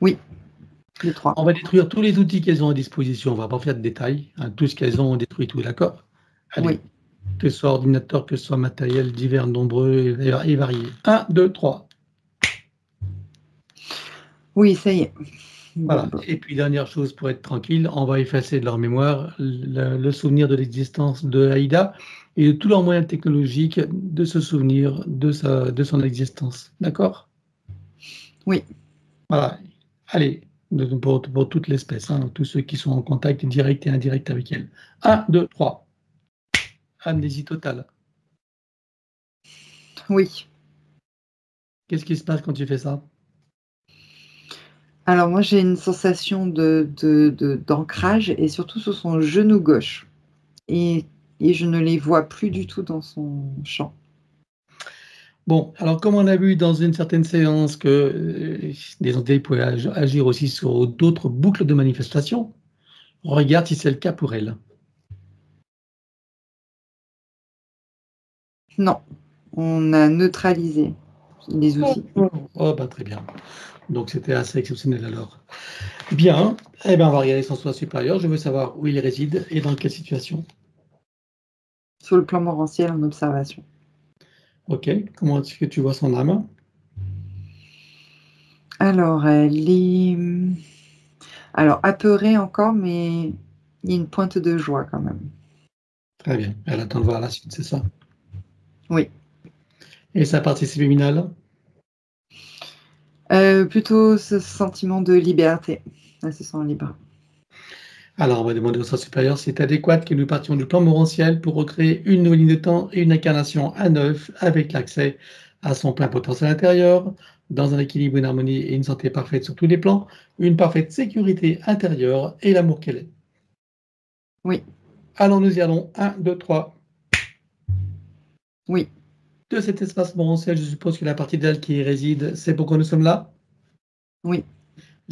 Oui, les trois. On va détruire tous les outils qu'elles ont à disposition. On va pas faire de détails. Hein. Tout ce qu'elles ont, on détruit tout, d'accord? Allez, Oui. que ce soit ordinateur, que ce soit matériel, divers, nombreux et variés. 1, 2, 3. Oui, ça y est. Bon, Voilà. bah, Et puis, dernière chose, pour être tranquille, on va effacer de leur mémoire le souvenir de l'existence de Aïda et de tous leurs moyens technologiques de se souvenir de son existence. D'accord? oui. Voilà. Allez, pour toute l'espèce, hein, tous ceux qui sont en contact direct et indirect avec elle. 1, 2, 3. Amnésie totale. Oui. Qu'est-ce qui se passe quand tu fais ça? Alors moi, j'ai une sensation d'ancrage et surtout sur son genou gauche. Et, et je ne les vois plus du tout dans son champ. Bon, alors comme on a vu dans une certaine séance que des entités pouvaient agir aussi sur d'autres boucles de manifestation, regarde si c'est le cas pour elle. Non, on a neutralisé les outils. Oh, bah, très bien. Donc c'était assez exceptionnel alors. Bien, eh bien, on va regarder son soi supérieur. Je veux savoir où il réside et dans quelle situation. Sur le plan morantiel en observation. Ok, comment est-ce que tu vois son âme? Alors, elle est alors apeurée encore, mais il y a une pointe de joie quand même. Très bien, elle attend de voir la suite, c'est ça. Oui. Et sa partie subliminale? Plutôt ce sentiment de liberté. Elle se sent libre. Alors, on va demander au soi supérieur si c'est adéquat que nous partions du plan morantiel pour recréer une nouvelle ligne de temps et une incarnation à neuf avec l'accès à son plein potentiel intérieur, dans un équilibre, une harmonie et une santé parfaite sur tous les plans, une parfaite sécurité intérieure et l'amour qu'elle est. Oui, Alors nous y allons. 1, 2, 3. oui, De cet espace morantiel, je suppose que la partie d'elle qui y réside, c'est pourquoi nous sommes là. oui.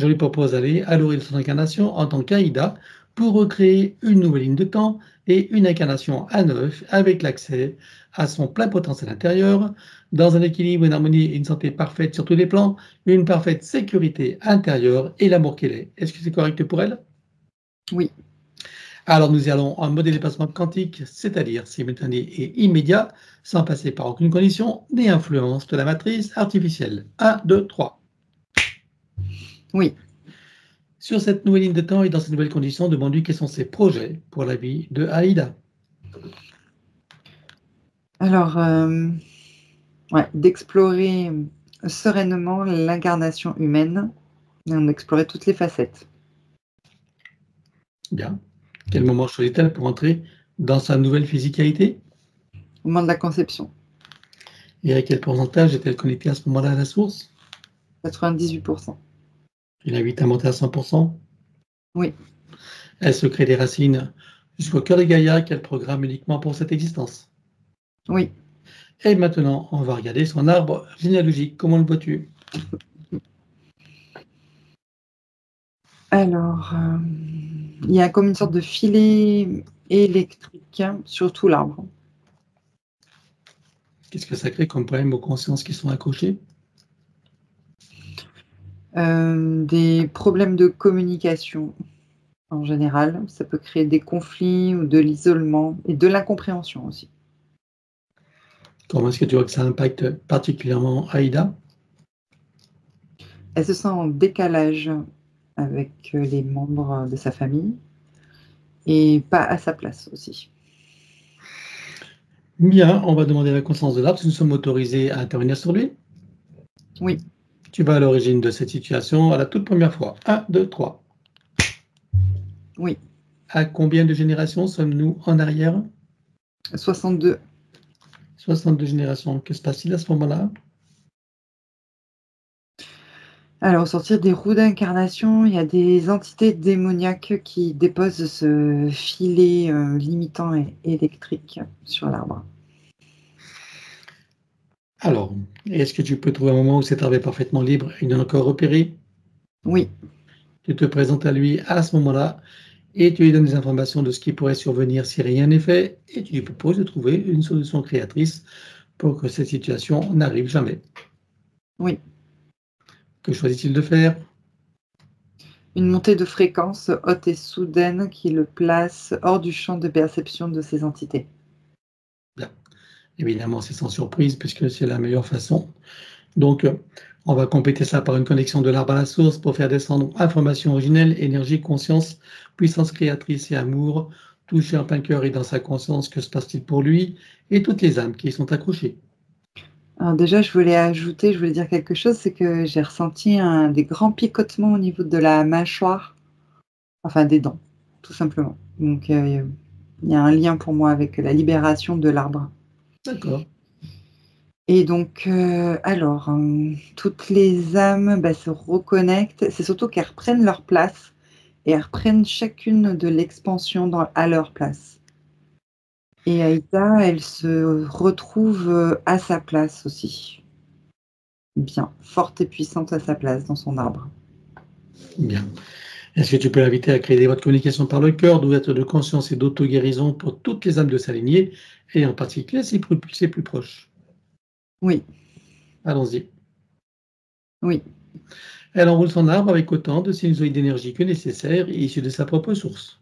Je lui propose d'aller à l'origine de son incarnation en tant qu'Aïda pour recréer une nouvelle ligne de temps et une incarnation à neuf avec l'accès à son plein potentiel intérieur, dans un équilibre, une harmonie et une santé parfaite sur tous les plans, une parfaite sécurité intérieure et l'amour qu'elle est. Est-ce que c'est correct pour elle? Oui. Alors nous y allons en mode déplacement quantique, c'est-à-dire simultané et immédiat, sans passer par aucune condition ni influence de la matrice artificielle. 1, 2, 3. Oui. Sur cette nouvelle ligne de temps et dans ces nouvelles conditions, demande-lui quels sont ses projets pour la vie de Aïda. Alors, ouais, d'explorer sereinement l'incarnation humaine et d'en explorer toutes les facettes. Bien. Quel moment choisit-elle pour entrer dans sa nouvelle physicalité? Au moment de la conception, Et à quel pourcentage est-elle connectée à ce moment-là à la source? 98%. Il invite à monter à 100%. Oui, Elle se crée des racines jusqu'au cœur de Gaïa qu'elle programme uniquement pour cette existence. oui. Et maintenant, on va regarder son arbre généalogique. Comment le vois-tu? Alors, il y a comme une sorte de filet électrique sur tout l'arbre. Qu'est-ce que ça crée comme problème aux consciences qui sont accrochées? Des problèmes de communication en général. Ça peut créer des conflits ou de l'isolement et de l'incompréhension aussi. Comment est-ce que tu vois que ça impacte particulièrement Aïda? Elle se sent en décalage avec les membres de sa famille et pas à sa place aussi. Bien, on va demander la conscience de l'arbre si nous sommes autorisés à intervenir sur lui. Oui, Tu vas à l'origine de cette situation à la toute première fois. 1, 2, 3. oui, À combien de générations sommes-nous en arrière? 62. 62 générations. Que se passe-t-il à ce moment-là? Alors, au sortir des roues d'incarnation, il y a des entités démoniaques qui déposent ce filet limitant et électrique sur l'arbre. Alors, est-ce que tu peux trouver un moment où cet arbre est parfaitement libre et non encore repéré? Oui, Tu te présentes à lui à ce moment-là et tu lui donnes des informations de ce qui pourrait survenir si rien n'est fait et tu lui proposes de trouver une solution créatrice pour que cette situation n'arrive jamais. oui. Que choisit-il de faire? Une montée de fréquence haute et soudaine qui le place hors du champ de perception de ces entités. Bien. Évidemment, c'est sans surprise puisque c'est la meilleure façon. Donc, on va compléter ça par une connexion de l'arbre à la source pour faire descendre information originelle, énergie, conscience, puissance créatrice et amour, touché en plein cœur et dans sa conscience, que se passe-t-il pour lui et toutes les âmes qui y sont accrochées. Alors déjà, je voulais dire quelque chose, c'est que j'ai ressenti des grands picotements au niveau de la mâchoire, enfin des dents, tout simplement. Donc il y a un lien pour moi avec la libération de l'arbre. D'accord. Et donc, alors, toutes les âmes, bah, se reconnectent. C'est surtout qu'elles reprennent leur place et elles reprennent chacune de l'expansion à leur place. Et Aïda, elle se retrouve, à sa place aussi. Bien, forte et puissante à sa place dans son arbre. Bien. Est-ce que tu peux l'inviter à créer des voies de communication par le cœur, d'ouverture de conscience et d'auto-guérison pour toutes les âmes de sa lignée, et en particulier ses plus proches? Oui, Allons-y. oui, Elle enroule son arbre avec autant de sinusoïdes d'énergie que nécessaire, issus de sa propre source.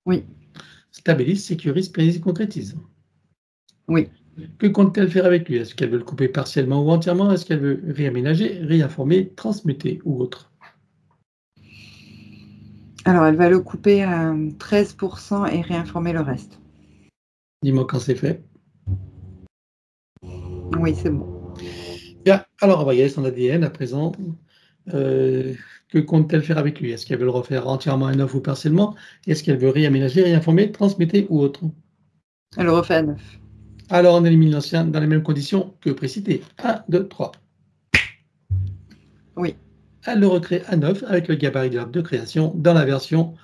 oui, Stabilise, sécurise, pérennise et concrétise. oui. Que compte-t-elle faire avec lui? Est-ce qu'elle veut le couper partiellement ou entièrement? Est-ce qu'elle veut réaménager, réinformer, transmuter ou autre? Alors elle va le couper à 13 et réinformer le reste. Dis-moi quand c'est fait. Oui, c'est bon. Bien, alors on va regarder son ADN à présent. Euh, que compte-t-elle faire avec lui? Est-ce qu'elle veut le refaire entièrement à neuf ou partiellement? Est-ce qu'elle veut réaménager, réinformer, transmuter ou autre? Elle le refait à neuf. Alors, on élimine l'ancien dans les mêmes conditions que précité. 1, 2, 3. Oui. Elle le recrée à neuf avec le gabarit de l'arbre de création dans la version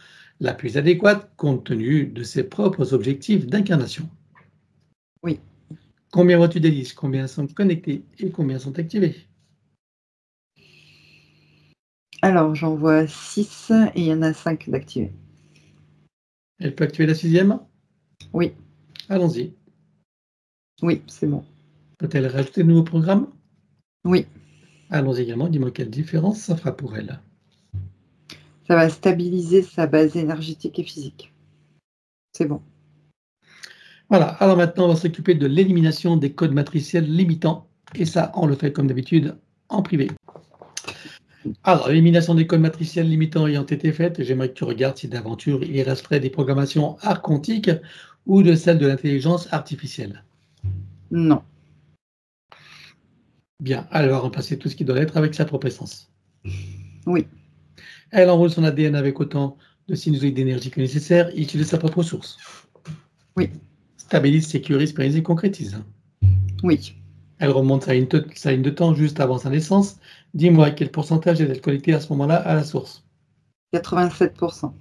la plus adéquate compte tenu de ses propres objectifs d'incarnation. Oui. Combien vois-tu des listes? Combien sont connectés et combien sont activés? Alors, j'en vois 6 et il y en a 5 d'activés. Elle peut activer la 6e? Oui. Allons-y. Oui, c'est bon. Peut-elle rajouter de nouveaux programmes? Oui. Allons-y également, dis-moi quelle différence ça fera pour elle. Ça va stabiliser sa base énergétique et physique. C'est bon. Voilà, alors maintenant on va s'occuper de l'élimination des codes matriciels limitants, et ça on le fait comme d'habitude en privé. Alors, l'élimination des codes matriciels limitants ayant été faite, j'aimerais que tu regardes si d'aventure il resterait des programmations archontiques ou de celles de l'intelligence artificielle. Non. Bien, alors on va remplacer tout ce qui doit l'être avec sa propre essence. Oui. Elle enroule son ADN avec autant de sinusoïdes d'énergie que nécessaire et utilise sa propre source. Oui. Stabilise, sécurise, pérennise et concrétise. Oui. Elle remonte sa ligne de temps juste avant sa naissance. Dis-moi quel pourcentage est-elle collectée à ce moment-là à la source? 87%.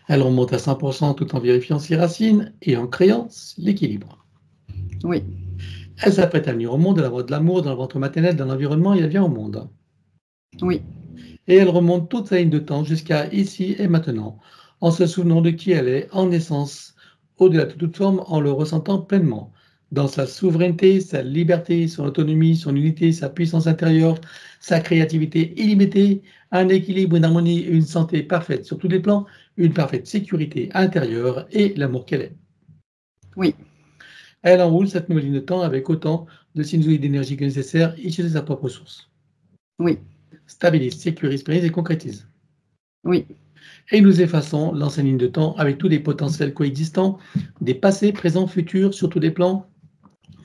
Elle remonte à 100% tout en vérifiant ses racines et en créant l'équilibre. Oui. Elle s'apprête à venir au monde de la voie de l'amour dans le ventre maternel, dans l'environnement et elle vient au monde. Oui. Et elle remonte toute sa ligne de temps jusqu'à ici et maintenant, en se souvenant de qui elle est en essence, au-delà de toute forme, en le ressentant pleinement, dans sa souveraineté, sa liberté, son autonomie, son unité, sa puissance intérieure, sa créativité illimitée, un équilibre, une harmonie, une santé parfaite sur tous les plans, une parfaite sécurité intérieure et l'amour qu'elle est. Oui. Elle enroule cette nouvelle ligne de temps avec autant de sinusoïdes d'énergie que nécessaire, issue de sa propre source. Oui. Stabilise, sécurise, pérennise et concrétise. Oui. Et nous effaçons l'ancienne ligne de temps avec tous les potentiels coexistants, des passés, présents, futurs, sur tous les plans,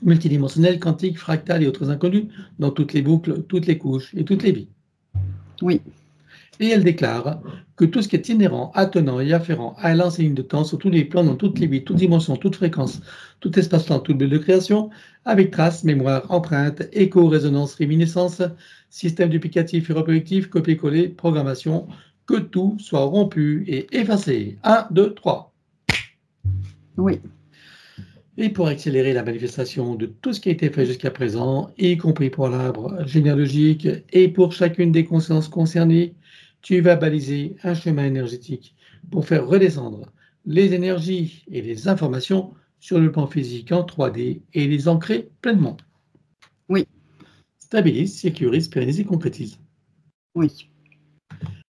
multidimensionnels, quantiques, fractales et autres inconnus, dans toutes les boucles, toutes les couches et toutes les vies. Oui. Et elle déclare que tout ce qui est inhérent, attenant et afférent à l'ancienne ligne de temps, sur tous les plans, dans toutes les vies, toutes dimensions, toutes fréquences, tout espace-temps, toute bulle de création, avec traces, mémoire, empreinte, écho, résonance, réminiscence, système duplicatif et reproductif, copier-coller, programmation, que tout soit rompu et effacé. 1, 2, 3. Oui. Et pour accélérer la manifestation de tout ce qui a été fait jusqu'à présent, y compris pour l'arbre généalogique et pour chacune des consciences concernées, tu vas baliser un chemin énergétique pour faire redescendre les énergies et les informations sur le plan physique en 3D et les ancrer pleinement. Oui. Stabilise, sécurise, pérennise et concrétise. Oui.